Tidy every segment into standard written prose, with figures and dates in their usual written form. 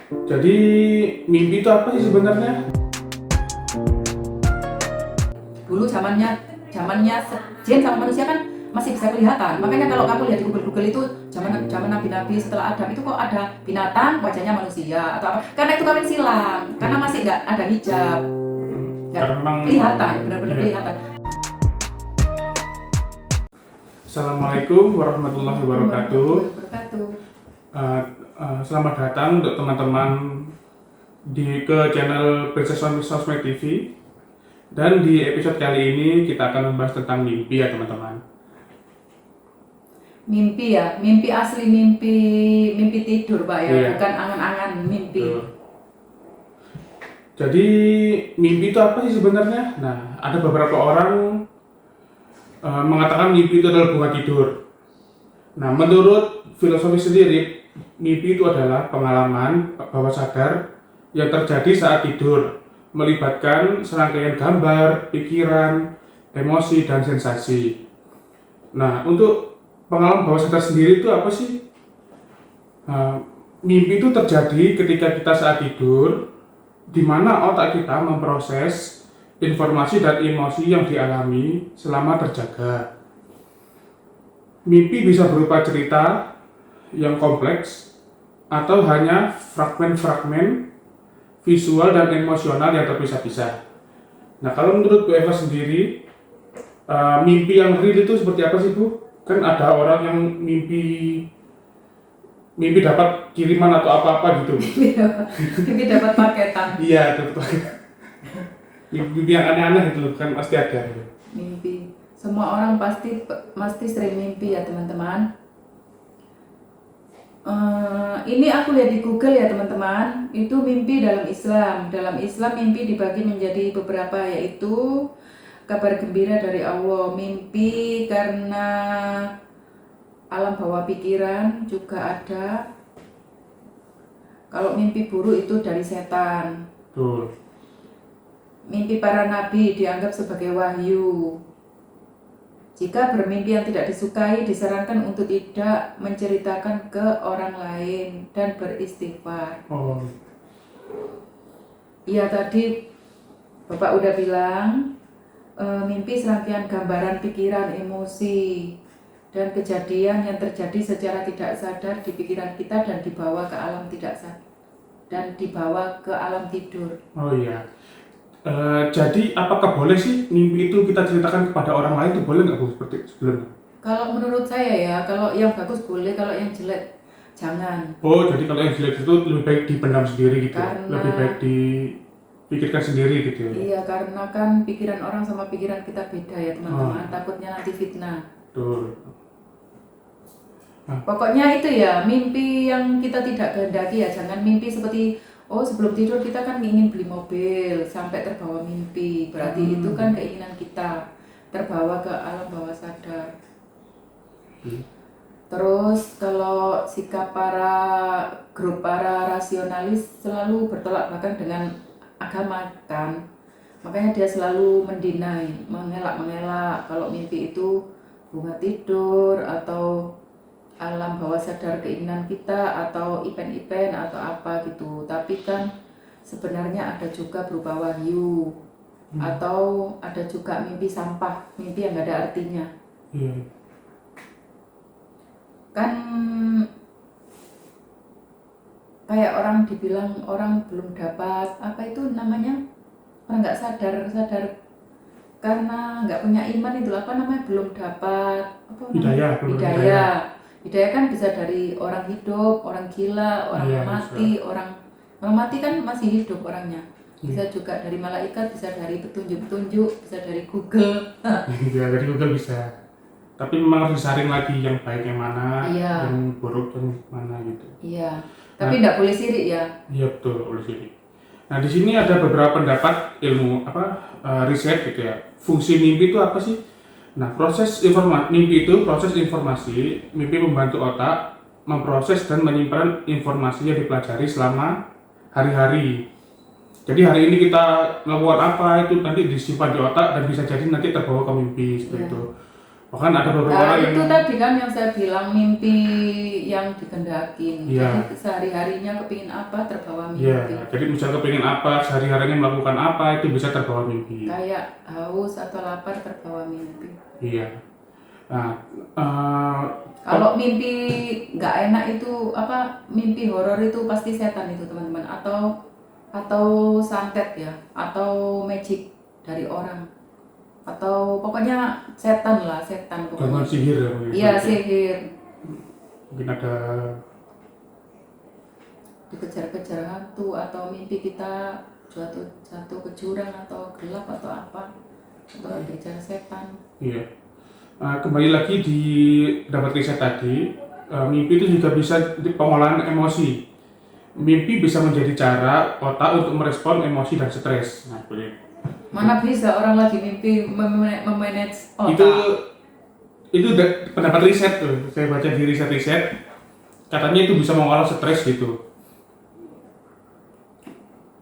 Jadi mimpi itu apa sih sebenarnya? Dulu zamannya jin sama manusia kan masih bisa kelihatan. Makanya kalau kamu lihat di Google itu zaman nabi-nabi setelah Adam itu kok ada binatang wajahnya manusia atau apa? Karena itu kawin silang. Karena masih nggak ada hijab, nggak kelihatan, benar-benar kelihatan. Assalamualaikum warahmatullahi wabarakatuh. Wabarakatuh. Selamat datang untuk teman-teman ke channel Princess Sosmed TV. Dan di episode kali ini kita akan membahas tentang mimpi ya teman-teman. Mimpi ya, mimpi asli, mimpi tidur Pak ya, Iya. bukan angan-angan mimpi. Jadi mimpi itu apa sih sebenarnya? Nah, ada beberapa orang mengatakan mimpi itu adalah bunga tidur. Nah, menurut filosofi sendiri, mimpi itu adalah pengalaman bawah sadar yang terjadi saat tidur, melibatkan serangkaian gambar, pikiran, emosi, dan sensasi. Nah, untuk pengalaman bawah sadar sendiri itu apa sih? Mimpi itu terjadi ketika kita saat tidur, di mana otak kita memproses informasi dan emosi yang dialami selama terjaga. Mimpi bisa berupa cerita yang kompleks atau hanya fragmen-fragmen visual dan emosional yang terpisah-pisah. Nah, kalau menurut Bu Eva sendiri, mimpi yang real itu seperti apa sih Bu? Kan ada orang yang mimpi dapat kiriman atau apa-apa gitu. Mimpi dapat paketan. Iya, betul. Mimpi yang aneh-aneh itu kan pasti ada. Mimpi. Semua orang pasti sering mimpi ya teman-teman. Ini aku lihat di Google ya teman-teman. Itu mimpi dalam Islam. Dalam Islam mimpi dibagi menjadi beberapa, yaitu kabar gembira dari Allah, mimpi karena alam bawah pikiran juga ada. Kalau mimpi buruk itu dari setan. Betul. Mimpi para nabi dianggap sebagai wahyu. Jika bermimpi yang tidak disukai, disarankan untuk tidak menceritakan ke orang lain dan beristighfar. Oh, Iya, tadi Bapak udah bilang, mimpi serangkaian gambaran pikiran, emosi, dan kejadian yang terjadi secara tidak sadar di pikiran kita dan dibawa ke alam tidak sadar dan dibawa ke alam tidur. oh iya. Jadi apakah boleh sih mimpi itu kita ceritakan kepada orang lain, itu boleh nggak Bu seperti sebelumnya? Kalau menurut saya ya, kalau yang bagus boleh, kalau yang jelek jangan. Oh, jadi kalau yang jelek itu lebih baik dipendam sendiri gitu ya? Karena- Lebih baik dipikirkan sendiri gitu ya? Iya, karena kan pikiran orang sama pikiran kita beda ya teman-teman. Takutnya nanti fitnah. Betul. Pokoknya itu ya, mimpi yang kita tidak kehendaki ya. Jangan mimpi seperti, oh sebelum tidur kita kan ingin beli mobil, sampai terbawa mimpi. Berarti itu kan keinginan kita terbawa ke alam bawah sadar. Terus kalau sikap grup para rasionalis selalu bertolak belakang dengan agama kan. Makanya dia selalu mendinai, mengelak kalau mimpi itu bunga tidur atau alam bawah sadar keinginan kita atau event-event atau apa gitu. Tapi kan sebenarnya ada juga berupa wahyu atau ada juga mimpi sampah, mimpi yang gak ada artinya. Iya. Kan kayak orang dibilang orang belum dapat apa itu namanya, orang nggak sadar karena nggak punya iman, itu apa namanya, belum dapat apa Hidayah, belum hidayah. hidayah kan bisa dari orang hidup, orang gila, orang Iya, mati, orang mati kan masih hidup orangnya. Bisa juga dari malaikat, bisa dari petunjuk-petunjuk, bisa dari Google. Ya, dari Google bisa. Tapi memang harus disaring lagi yang baik yang mana, Iya. yang buruk yang mana gitu. Iya, tapi nggak boleh sirik ya. Iya betul, oleh sini. Nah di sini ada beberapa pendapat ilmu riset gitu ya. Fungsi mimpi itu apa sih? Nah mimpi itu proses informasi. Mimpi membantu otak memproses dan menyimpan informasi yang dipelajari selama hari-hari. Jadi hari ini kita melakukan apa itu nanti disimpan di otak dan bisa jadi nanti terbawa ke mimpi seperti Iya. itu. Bahkan ada beberapa Nah, orang itu yang tadi kan yang saya bilang mimpi yang digendakin. Iya. Jadi sehari-harinya kepingin apa terbawa ya, mimpi. jadi misalnya kepingin apa, sehari-harinya melakukan apa, itu bisa terbawa mimpi. Kayak haus atau lapar terbawa mimpi. Iya. Nah, eh, Kalau mimpi nggak enak itu apa? Mimpi horor itu pasti setan itu teman-teman, atau santet ya, atau magic dari orang, atau pokoknya setan lah, setan gangguan pokoknya. sihir ya mungkin. Iya, sihir, Mungkin ada dikejar-kejar hantu, atau mimpi kita jatuh ke jurang atau gelap atau apa, atau dikejar setan. iya. Kembali lagi di pendapat riset tadi, mimpi itu juga bisa di pengolahan emosi. Mimpi bisa menjadi cara otak untuk merespon emosi dan stres. Nah, boleh. Mana bisa orang lagi mimpi memanage Itu otak. pendapat riset tuh. Saya baca di riset-riset, katanya itu bisa mengolah stres gitu.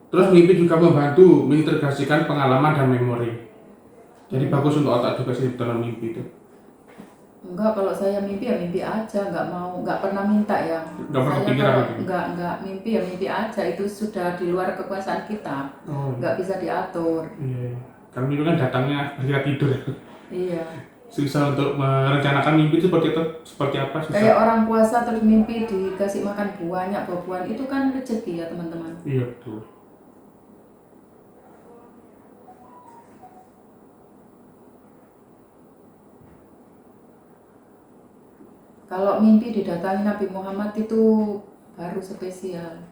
Terus mimpi juga membantu mengintegrasikan pengalaman dan memori. Jadi bagus untuk otak juga sih dalam mimpi itu. Enggak, kalau saya mimpi ya mimpi aja, nggak pernah minta ya. Nggak pernah Saya kepikiran kalau gitu? nggak mimpi ya mimpi aja, itu sudah di luar kekuasaan kita, Oh, nggak bisa diatur. iya. Karena mimpi kan datangnya ketika tidur. Iya, Susah untuk merencanakan mimpi itu seperti apa susah. kayak orang puasa terus mimpi dikasih makan banyak buah-buahan, itu kan rezeki ya teman-teman. Iya betul. Kalau mimpi didatangi Nabi Muhammad itu baru spesial.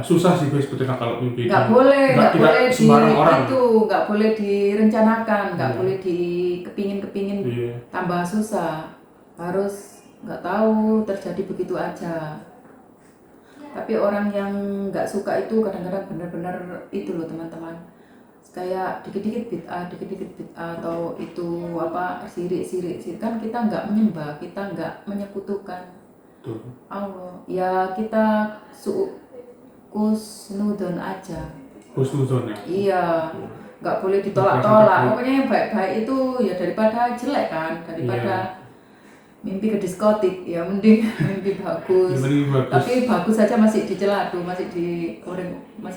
Susah sih guys sebetulnya kalau mimpi itu. Nggak boleh sembarang orang. nggak boleh direncanakan, nggak Iya. boleh dikepingin Iya. tambah susah, harus nggak tahu terjadi begitu aja. Tapi orang yang nggak suka itu kadang-kadang benar-benar itu loh teman-teman, kayak dikit-dikit bid'ah atau itu apa sirik kan kita nggak menyembah, kita nggak menyekutukan Betul. Allah ya, kita kusnudon aja. Husnuzon ya. Iya, nggak boleh Nggak ditolak-tolak. boleh. Pokoknya yang baik-baik itu ya daripada jelek kan, daripada mimpi ke diskotik ya mending mimpi bagus. Yang penting bagus. Tapi bagus saja masih dicela tuh, masih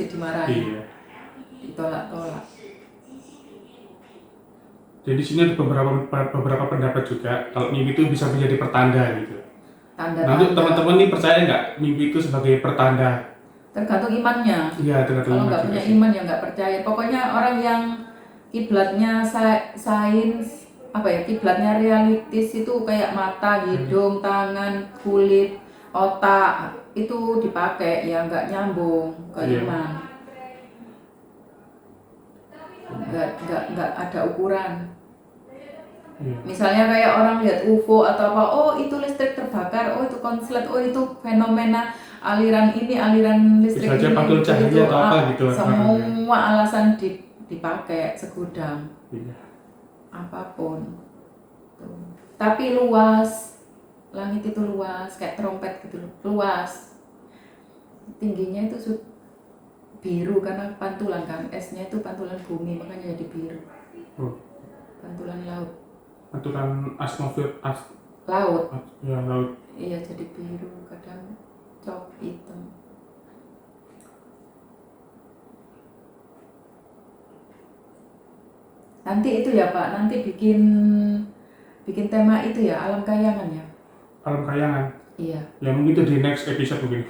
dimarahi, Iya. ditolak-tolak. Jadi di sini ada beberapa pendapat juga kalau mimpi itu bisa menjadi pertanda gitu. Nah untuk Tanda-tanda teman-teman nih percaya nggak mimpi itu sebagai pertanda? tergantung imannya. Iya tergantung Kalau iman nggak juga punya sih. iman ya nggak percaya. Pokoknya orang yang kiblatnya sains apa ya, kiblatnya realistis itu kayak mata, hidung, tangan, kulit, otak itu dipakai ya, nggak nyambung ke Iya. iman. Nggak ada ukuran. Iya. Misalnya kayak orang lihat UFO atau apa, oh itu listrik terbakar, oh itu konslet, oh itu fenomena aliran listrik Bisa aja ini, pantul cahaya atau apa gitu. semua alasan dipakai segudang Iya. apapun. Tuh. Tapi luas, langit itu luas kayak trompet gitu loh, luas. Tingginya itu biru karena pantulan kan, esnya itu pantulan bumi makanya jadi biru. Oh. Pantulan laut. Aturan atmosfer Laut. ya laut. Iya jadi biru, kadang hitam. Nanti itu ya Pak, nanti bikin tema itu ya, alam kayangan ya. Alam kayangan. Iya. Ya mungkin itu di next episode mungkin.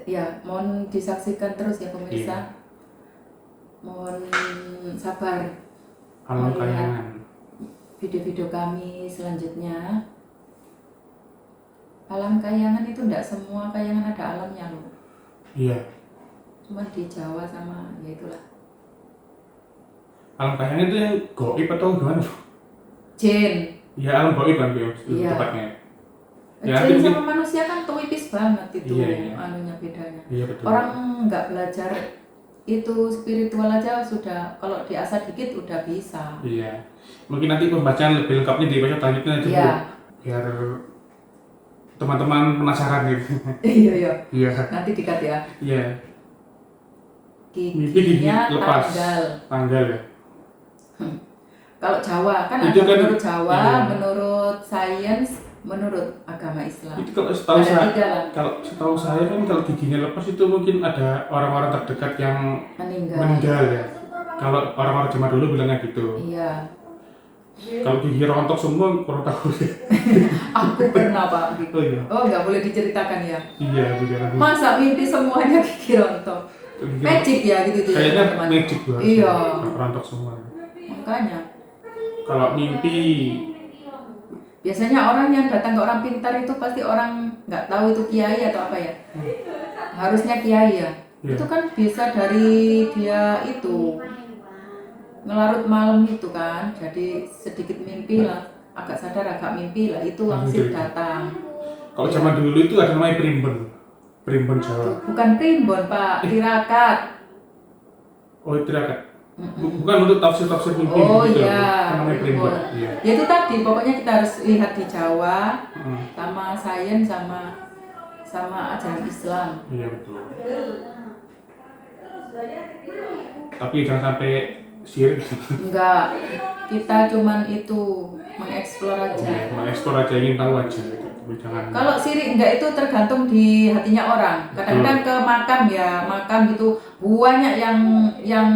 Ya, mohon disaksikan terus ya pemirsa. Iya. Mohon sabar Alam melihat kayangan. video-video kami selanjutnya. Alam kayangan itu enggak semua kayangan ada alamnya loh. Iya. Cuma di Jawa sama ya itulah. Alam kayangan itu yang goib atau gimana? Jin. Ya alam goib kan itu Iya. tepatnya. Ya, Jin nanti sama manusia kan tipis banget itu Iya. anunya bedanya. Iya betul. Orang nggak belajar itu spiritual aja sudah, kalau diasah dikit udah bisa. Iya. Mungkin nanti pembacaan lebih lengkapnya di episode selanjutnya aja Iya. Bu. Biar teman-teman penasaran gitu. Iya ya. Iya. Nanti dikat ya. Iya. Mimpi Giginya lepas. tanggal. Tanggal ya. Kalau Jawa kan Itu ada kan, menurut Jawa, iya. menurut sains, menurut agama Islam. Itu kalau setahu Ada saya, 3 lah kan kalau giginya lepas itu mungkin ada orang-orang terdekat yang meninggal ya. Kalau orang-orang zaman dulu bilangnya gitu. Iya. Kalau gigi rontok semua kurang tahu deh. Aku pernah Pak gitu. Oh iya. Oh nggak boleh diceritakan ya. Iya, benar. Masa mimpi semuanya gigi rontok? Magic ya gitu tuh ya Kayaknya teman-teman. magic tuh. Iya. Rontok semua. Makanya. Kalau mimpi, Biasanya orang yang datang ke orang pintar itu pasti orang nggak tahu itu kiai atau apa ya. Harusnya kiai ya. Iya. Itu kan bisa dari dia itu ngelarut malam itu kan. Jadi sedikit mimpi lah, agak sadar agak mimpi lah itu langsung datang. kalau zaman dulu itu ada namanya primbon Jawa. Bukan primbon Pak, tirakat. Oh, tirakat. Bukan untuk tafsir mimpi Oh gitu. iya, Namanya primbon. Iya. ya itu tadi pokoknya kita harus lihat di Jawa sama sains sama ajaran Islam. Iya betul. Tapi jangan sampai syirik. Enggak, kita cuman itu mengeksplor aja. Mengeksplor aja, ingin tahu aja gitu. Tapi jangan. Kalau sirik enggak itu tergantung di hatinya orang. Kadang-kadang ke makam gitu banyak yang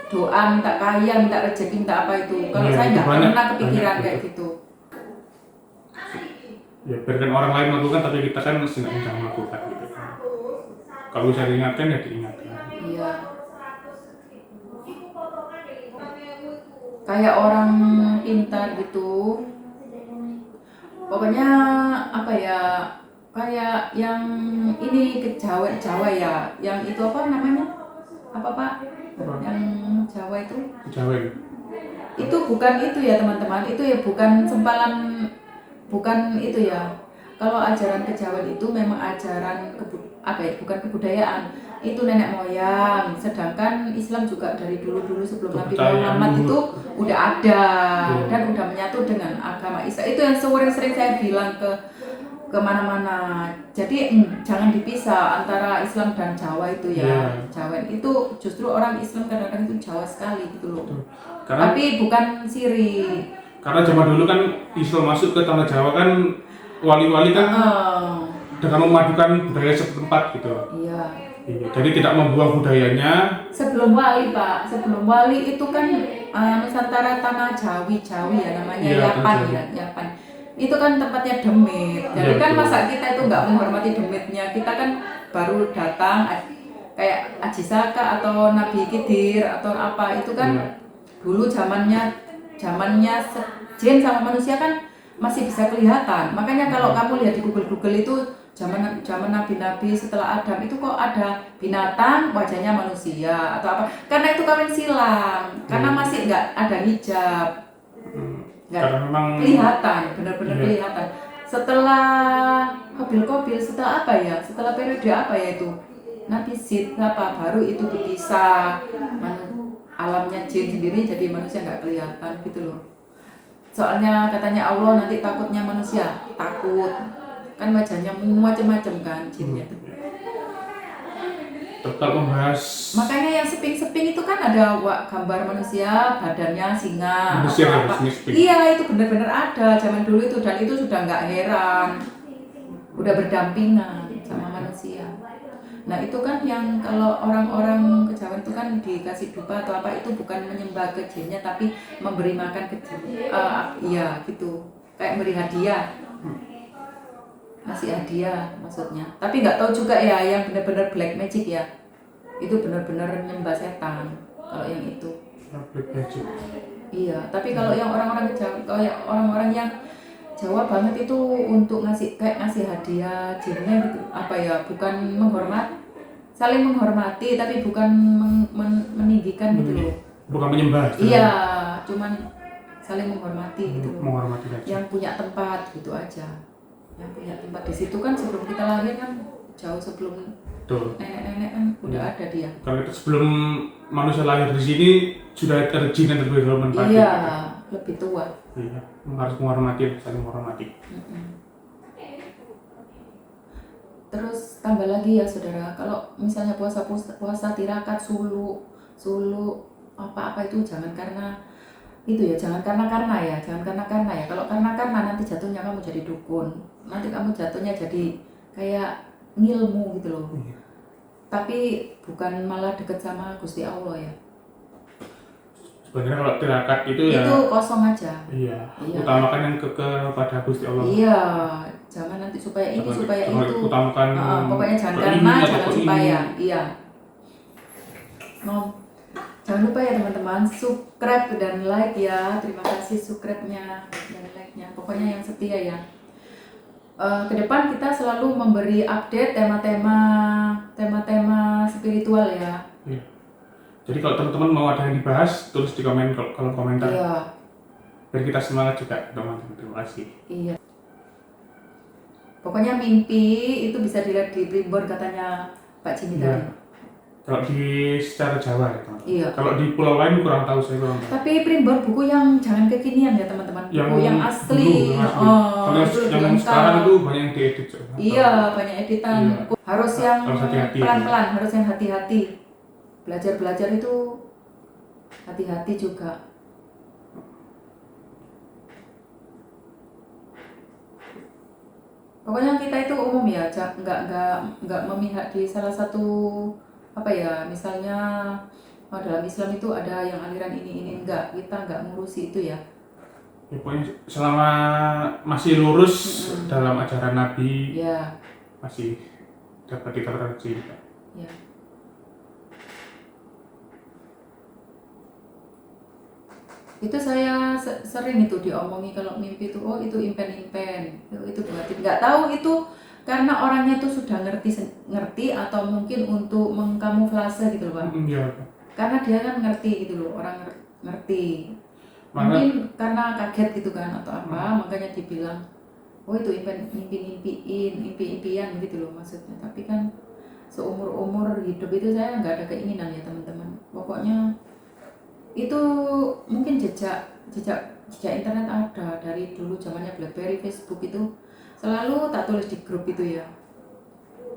doa minta kaya, minta rezeki, minta apa itu. Kalau Iya, saya itu nggak banyak, pernah kepikiran banyak kayak gitu. Ya biarkan orang lain melakukan, tapi kita kan setidaknya jangan melakukan gitu. Kalau bisa diingatkan ya diingatkan. Iya. Kayak orang pintar gitu. Pokoknya apa ya? Kayak yang ini ke Jawa ya, yang itu apa namanya? Apa Pak? Yang Jawa itu? Jawa. Itu bukan itu ya teman-teman, itu ya bukan sempalan, bukan itu ya. Kalau ajaran kejawen itu memang ajaran bukan kebudayaan, itu nenek moyang. Sedangkan Islam juga dari dulu sebelum Nabi Muhammad itu udah ada dan udah menyatu dengan agama Islam. Itu yang sering saya bilang ke mana-mana. Jadi jangan dipisah antara Islam dan Jawa itu ya. Jawen itu justru orang Islam kadang-kadang itu Jawa sekali gitu loh. Tapi bukan siri. Karena zaman dulu kan Islam masuk ke tanah Jawa kan wali-wali kan dengan memadukan budaya setempat gitu. Iya. Jadi tidak membuang budayanya. Sebelum wali Pak, sebelum wali itu kan Nusantara tanah Jawi ya namanya, Yapan. Itu kan tempatnya demit. Jadi kan masa kita itu nggak menghormati demitnya. Kita kan baru datang kayak Aji Saka atau Nabi Khidir atau apa itu kan dulu zamannya jin sama manusia kan masih bisa kelihatan. Makanya kalau kamu lihat di Google itu zaman nabi-nabi setelah Adam itu kok ada binatang wajahnya manusia atau apa? Karena itu kawin silang. Karena masih nggak ada hijab. Nggak kelihatan, benar-benar kelihatan. Setelah Habil setelah apa ya? Setelah periode apa ya itu? Nabi Sid apa baru itu dipisah. Alamnya jin sendiri jadi manusia nggak kelihatan gitu loh. Soalnya katanya Allah nanti takutnya manusia, takut. Kan wajahnya macam-macam kan jinnya tuh. Kalau membahas, makanya yang seping itu kan ada gambar manusia badannya singa apa. Iya itu benar-benar ada zaman dulu itu, dan itu sudah nggak heran, udah berdampingan sama manusia. Nah itu kan yang kalau orang-orang kejawen itu kan dikasih dupa atau apa itu bukan menyembah ke jinnya tapi memberi makan ke jin. Iya gitu, kayak beri hadiah, ngasih hadiah maksudnya. Tapi nggak tahu juga ya yang benar-benar black magic ya, itu benar-benar nyembah setan kalau yang itu. Black magic. Iya, tapi kalau yang orang-orang Jawa, kayak orang-orang yang Jawa banget itu untuk ngasih hadiah jinnya gitu, apa ya, bukan saling menghormati tapi bukan meninggikan gitu loh. Bukan menyembah. Iya, cuman saling menghormati gitu loh. Menghormati aja. Yang punya tempat gitu aja. Yang punya tempat di situ kan sebelum kita lahir kan jauh sebelum nenek-nenek kan udah ada dia. Kalau itu sebelum manusia lahir di sini sudah ada jin yang terlebih dahulu menempati. Iya, lebih tua. Iya, harus menghormati, saling menghormati. Terus tambah lagi ya saudara, kalau misalnya puasa tirakat, sulu apa-apa itu jangan karena itu ya jangan karena ya, jangan karena ya. Kalau karena nanti jatuhnya kamu jadi dukun, nanti kamu jatuhnya jadi kayak ngilmu gitu loh. Iya. Tapi bukan malah deket sama Gusti Allah ya. Sebenarnya kalau tirakat itu ya, Itu kosong aja. iya, Iya. utamakan yang kepada Gusti Allah. Iya, jangan nanti supaya ini supaya Jangan itu. utamakan Pokoknya jangan ke ini karena, atau jangan ke supaya. ini. Iya. Jangan lupa ya teman-teman, subscribe dan like ya. Terima kasih subscribe-nya dan like-nya. Pokoknya yang setia ya. Ke depan kita selalu memberi update tema-tema spiritual ya. Iya. Jadi kalau teman-teman mau ada yang dibahas, tulis di kolom komentar. Iya. Biar kita semangat juga, teman-teman. Terima kasih. Iya. Pokoknya mimpi itu bisa dilihat di primbon katanya Pak Jimmy Iya. tadi. Kalau di secara Jawa ya, teman-teman. Iya. Kalau di pulau lain kurang tahu, saya kurang tahu. Tapi primbon buku yang jangan kekinian ya teman-teman. Buku yang asli. dulu, yang asli. Kalau Itu lebih yang lengkap. sekarang itu banyak yang diedit. Iya, banyak editan. Iya. Harus yang Harus hati-hati. pelan-pelan, harus yang hati-hati. Belajar itu hati-hati juga. Pokoknya kita itu umum ya, nggak memihak di salah satu apa ya, misalnya dalam Islam itu ada yang aliran ini enggak, kita nggak ngurusi itu ya. Ya, pokoknya selama masih lurus dalam ajaran Nabi, Ya, masih dapat ditoleransi. ya. Itu saya sering itu diomongi kalau mimpi itu, oh itu impen-impen, itu buatin. Nggak tahu itu karena orangnya itu sudah ngerti atau mungkin untuk mengkamuflase gitu loh Pak. Iya. Karena dia kan ngerti gitu loh, orang ngerti. Maka Mungkin karena kaget gitu kan atau apa, makanya dibilang, oh itu impian gitu loh maksudnya. Tapi kan seumur-umur hidup itu saya nggak ada keinginan ya teman-teman. Pokoknya itu mungkin jejak internet ada dari dulu zamannya BlackBerry, Facebook itu selalu tak tulis di grup itu ya.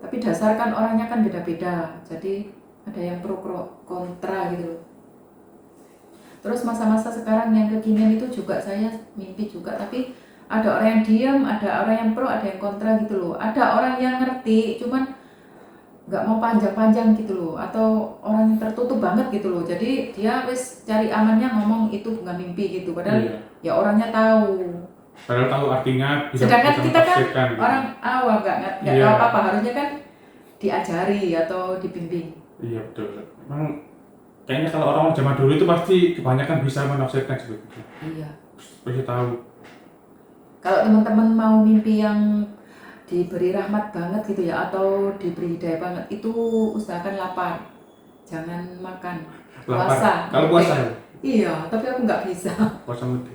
Tapi dasar kan orangnya kan beda-beda, jadi ada yang pro kontra gitu loh. Terus masa-masa sekarang yang kekinian itu juga saya mimpi juga, tapi ada orang yang diam, ada orang yang pro, ada yang kontra gitu loh. Ada orang yang ngerti, cuman nggak mau panjang-panjang gitu loh, atau orang yang tertutup banget gitu loh. Jadi dia wis cari amannya ngomong itu bukan mimpi gitu, padahal iya. ya orangnya tahu. Padahal tahu artinya, bisa Sedangkan kita kan mentafsirkan, gitu. orang awam nggak Iya. tahu apa, harusnya kan diajari atau dibimbing. Iya betul. Memang kayaknya kalau orang zaman dulu itu pasti kebanyakan bisa menafsirkan seperti itu. Iya. Pasti tahu. Kalau teman-teman mau mimpi yang diberi rahmat banget gitu ya, atau diberi hidayah banget, itu usahakan lapar, jangan makan. Lapar. Puasa. Kalau puasa ya? Iya, tapi aku nggak bisa. Puasa mati.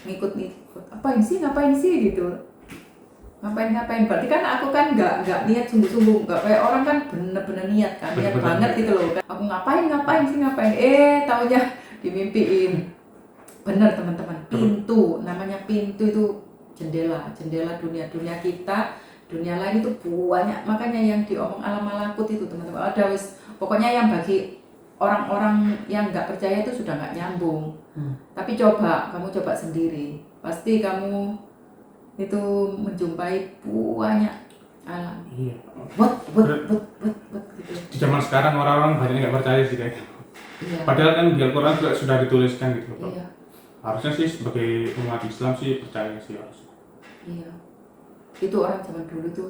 Ngikut ngapain sih gitu. Ngapain, berarti kan aku kan nggak niat sungguh-sungguh, nggak kayak orang kan bener-bener niat kan, niat Bener-bener banget niat. gitu loh. Aku ngapain, taunya dimimpiin. Bener teman-teman, pintu, namanya pintu itu jendela dunia kita, dunia lain itu banyak. Makanya yang diomong alam malakut itu teman-teman, ada wis pokoknya yang bagi orang-orang yang nggak percaya itu sudah nggak nyambung. Tapi kamu coba sendiri, pasti kamu itu menjumpai banyak alam. Iya. Gitu. Di zaman sekarang orang-orang banyak nggak percaya sih kayaknya. Iya. Padahal kan di Al-Quran juga sudah dituliskan gitu. Iya. Harusnya sih sebagai umat Islam sih percaya sih harusnya. Iya. Itu orang zaman dulu tuh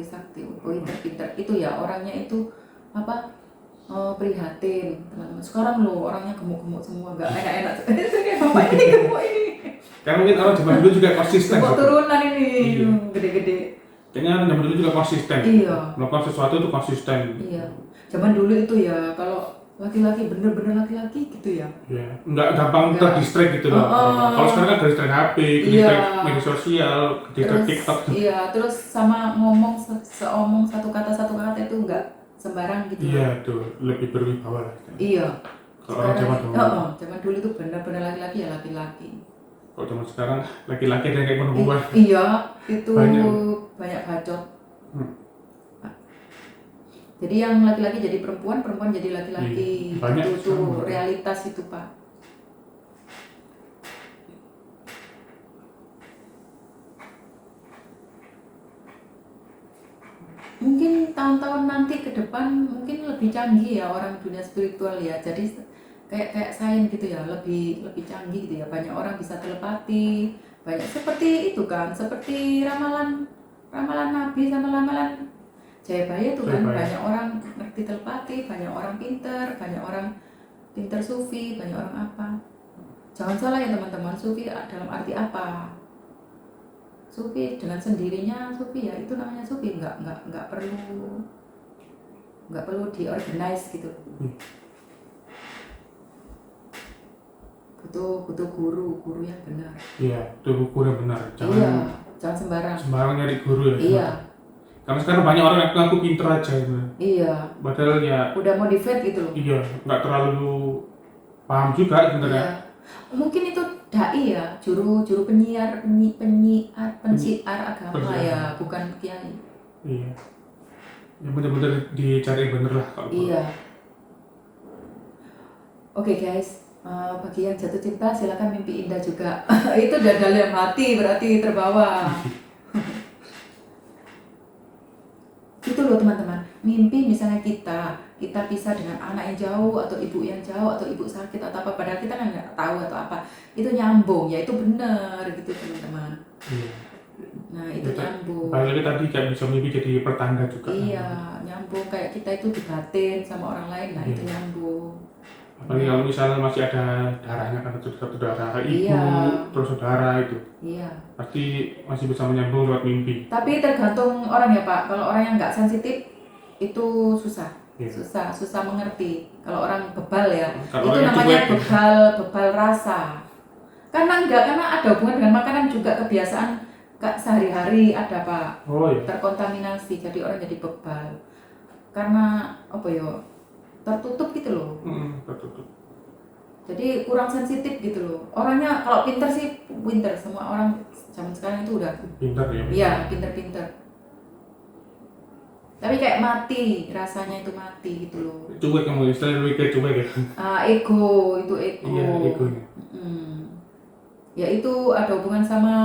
sakti, pinter-pinter. Itu ya orangnya itu apa? Prihatin teman-teman. Sekarang loh orangnya gemuk-gemuk semua, nggak enak-enak. Kayak bapak ini gemuk ini. Karena mungkin orang zaman dulu juga konsisten. Gemuk gitu. turunan ini, Iya. gede-gede. Kayaknya orang zaman dulu juga konsisten. Iya. Melakukan sesuatu itu konsisten. Iya. Zaman dulu itu ya kalau laki-laki bener-bener laki-laki gitu ya. Iya. Nggak gampang Nggak. terdistract gitu loh. Kalau sekarang kan distract HP, distract Iya. media sosial, distract TikTok. Iya, terus sama ngomong seomong satu kata itu nggak sembarang gitu. Iya tuh, lebih berwibawa lah. Iya. Kalau orang zaman dulu. Zaman dulu itu benar-benar laki-laki ya laki-laki. Kalau zaman sekarang laki-laki ada yang kayak perempuan. Iya, itu Banyak. bacot. Jadi yang laki-laki jadi perempuan jadi laki-laki. Iya, banyak Itu tuh sekarang. realitas itu Pak. mungkin tahun-tahun nanti ke depan mungkin lebih canggih ya orang dunia spiritual ya. Jadi kayak sains gitu ya, lebih lebih canggih gitu ya. Banyak orang bisa telepati, banyak seperti itu kan, seperti ramalan ramalan nabi sama ramalan Jayabaya itu kan, Jayabaya. banyak orang ngerti telepati, banyak orang pinter, banyak orang pinter sufi, banyak orang apa. Jangan salah ya teman-teman, sufi dalam arti apa? Sufi dengan sendirinya sufi ya itu namanya sufi, nggak perlu diorganize gitu. Butuh guru yang benar. Iya, itu guru yang benar. Jangan sembarang. Sembarang nyari guru ya. Iya. Karena sekarang banyak orang yang ngaku pinter aja gitu. Iya. Padahal ya. Udah motivate gitu loh. Iya, nggak terlalu paham juga sebenarnya. Iya. Mungkin itu dai ya, juru penyiar agama ya, bukan kiai. Iya. Yang benar-benar dicari bener lah kalau. Iya. Oke guys, bagi yang jatuh cinta silakan mimpi indah juga. Itu udah dalam hati berarti terbawa. Itu loh teman-teman, mimpi misalnya kita pisah dengan anak yang jauh atau ibu yang jauh atau ibu sakit atau apa, padahal kita kan nggak tahu atau apa, itu nyambung ya, itu benar gitu teman-teman. Iya. Nah itu nyambung. Balik lagi tadi kayak bisa mimpi jadi pertanda juga. Iya, nyambung kayak kita itu dibatin sama orang lain, nah itu nyambung. Apalagi kalau misalnya masih ada darahnya kan, satu darah ibu, terus saudara itu. Iya. Pasti masih bisa menyambung lewat mimpi. Tapi tergantung orang ya Pak. Kalau orang yang nggak sensitif itu susah, susah mengerti. Kalau orang bebal ya, itu namanya bebal rasa. Karena ada hubungan dengan makanan juga, kebiasaan sehari-hari ada Pak. Oh iya. Terkontaminasi, jadi orang jadi bebal. Karena apa ya? Tertutup gitu loh. Tertutup. Jadi kurang sensitif gitu loh. Orangnya kalau pinter sih pinter, semua orang zaman sekarang itu udah pinter ya. Iya, pinter. Tapi kayak mati, rasanya itu mati gitu loh. Cuek kamu, istilahnya lebih kayak cuek ya. Ego, itu ego. Iya, egonya. Ya itu ada hubungan sama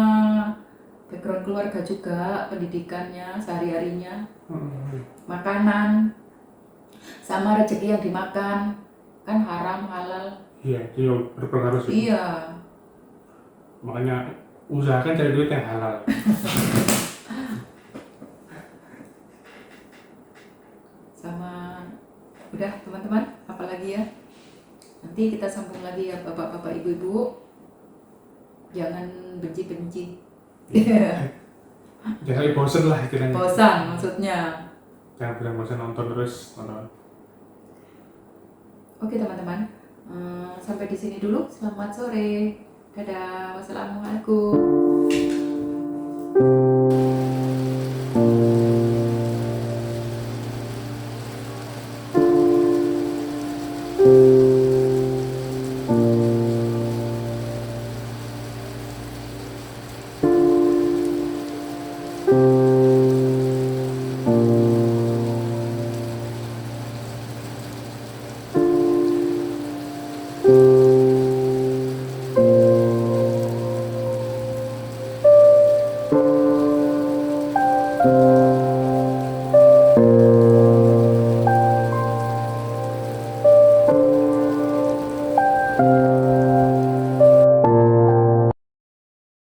background keluarga juga, pendidikannya, sehari-harinya, makanan, sama rezeki yang dimakan, kan haram, halal. Iya, itu berpengaruh sih. Iya. Makanya usahakan cari duit yang halal. Sama, udah teman-teman, apalagi ya? Nanti kita sambung lagi ya bapak-bapak, ibu-ibu. Jangan benci-benci. Jangan bosan lah istilahnya. Bosan maksudnya. Jangan bilang bosan, nonton terus, tonton. Oke teman-teman, sampai di sini dulu. Selamat sore. Dadah. Wassalamualaikum.